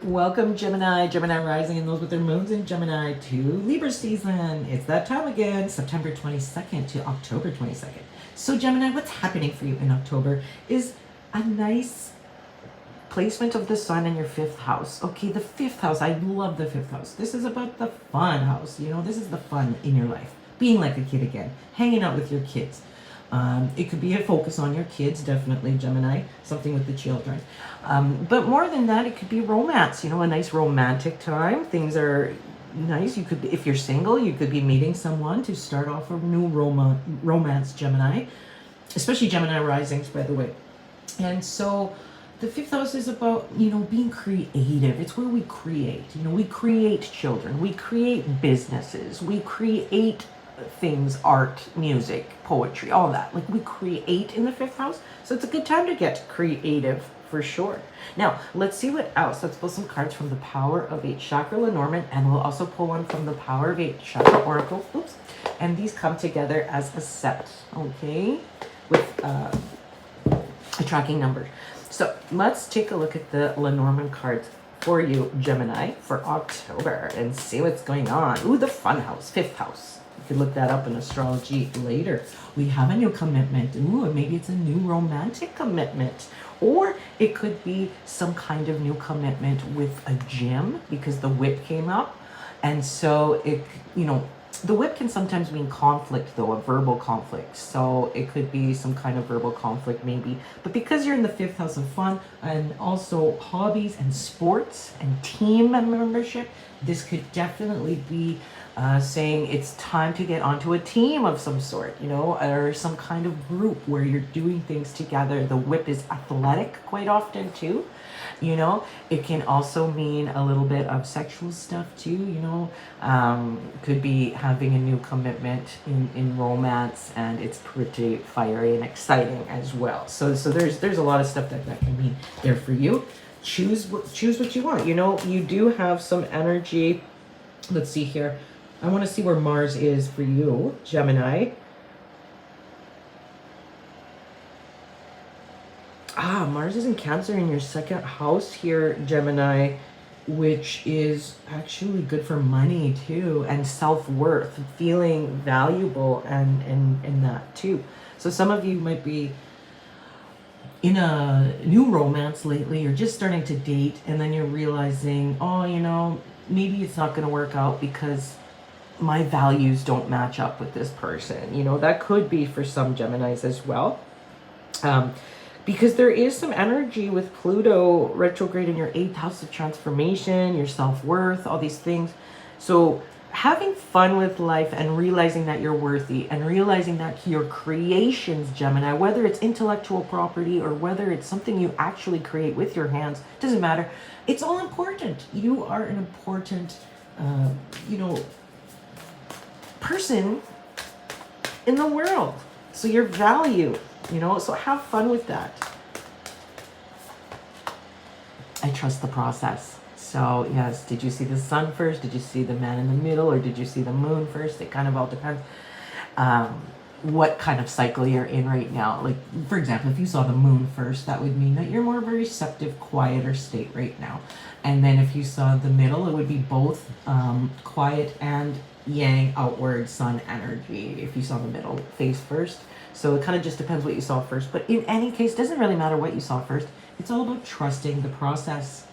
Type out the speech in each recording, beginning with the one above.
Welcome Gemini, Gemini rising and those with their moons in Gemini to Libra season. It's that time again, September 22nd to October 22nd. So Gemini, what's happening for you in October is a nice placement of the sun in your fifth house. Okay, the fifth house, I love the fifth house. This is about the fun house. You know, this is the fun in your life. Being like a kid again, hanging out with your kids. It could be a focus on your kids, definitely, Gemini, something with the children. But more than that, it could be romance, you know, a nice romantic time. Things are nice. You could be, if you're single, you could be meeting someone to start off a new romance, Gemini, especially Gemini risings, by the way. And so the fifth house is about, you know, being creative. It's where we create, you know, we create children, we create businesses, we create things, art, music, poetry, all that. Like we create in the fifth house. So it's a good time to get creative for sure. Now, let's see what else. Let's pull some cards from the Power of 8 Chakra Lenormand, and we'll also pull one from the Power of 8 Chakra Oracle. Oops. And these come together as a set, okay, with a tracking number. So let's take a look at the Lenormand cards for you, Gemini, for October and see what's going on. Ooh, the fun house, fifth house. You could look that up in astrology later. We have a new commitment. Ooh, and maybe it's a new romantic commitment. Or it could be some kind of new commitment with a gym because the whip came up. And so it, you know, the whip can sometimes mean conflict though, a verbal conflict. So it could be some kind of verbal conflict maybe. But because you're in the fifth house of fun and also hobbies and sports and team membership, this could definitely be saying it's time to get onto a team of some sort, you know, or some kind of group where you're doing things together. The whip is athletic quite often too, you know. It can also mean a little bit of sexual stuff too, you know. Could be having a new commitment in romance, and it's pretty fiery and exciting as well. So there's a lot of stuff that can mean there for you. Choose what you want. You know, you do have some energy. Let's see here. I want to see where Mars is for you, Gemini. Mars is in Cancer in your second house here, Gemini, which is actually good for money too, and self-worth, feeling valuable and that too. So some of you might be in a new romance lately. You're just starting to date, and then you're realizing, oh, you know, maybe it's not going to work out because my values don't match up with this person. You know, that could be for some Geminis as well. Because there is some energy with Pluto retrograde in your 8th house of transformation, your self-worth, all these things. So having fun with life and realizing that you're worthy and realizing that your creations, Gemini, whether it's intellectual property or whether it's something you actually create with your hands, doesn't matter. It's all important. You are an important, you know, person in the world. So your value, you know, so have fun with that. I trust the process. So yes, did you see the sun first? Did you see the man in the middle? Or did you see the moon first? It kind of all depends what kind of cycle you're in right now. Like, for example, if you saw the moon first, that would mean that you're more of a receptive, quieter state right now. And then if you saw the middle, it would be both quiet and yang, outward sun energy, if you saw the middle face first. So it kind of just depends what you saw first. But in any case, doesn't really matter what you saw first. It's all about trusting the process.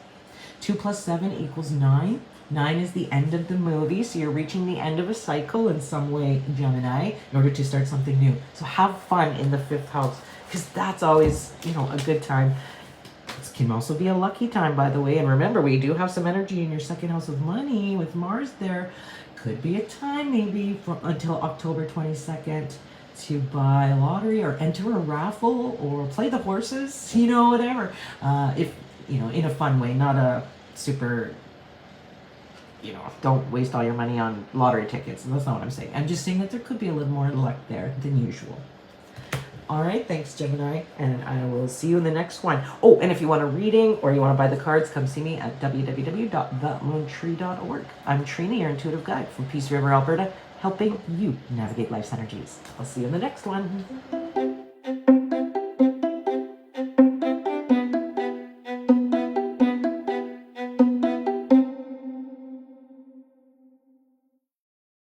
2 + 7 = 9. 9 is the end of the movie. So you're reaching the end of a cycle in some way, Gemini, in order to start something new. So have fun in the 5th house, because that's always, you know, a good time. It can also be a lucky time, by the way. And remember, we do have some energy in your 2nd house of money with Mars there. Could be a time maybe until October 22nd to buy a lottery or enter a raffle or play the horses, you know, whatever. If, you know, in a fun way, not a super, you know, don't waste all your money on lottery tickets. That's not what I'm saying. I'm just saying that there could be a little more luck there than usual. All right, thanks, Gemini, and I will see you in the next one. Oh, and if you want a reading or you want to buy the cards, come see me at www.themoontree.org. I'm Trina, your intuitive guide from Peace River, Alberta, helping you navigate life's energies. I'll see you in the next one.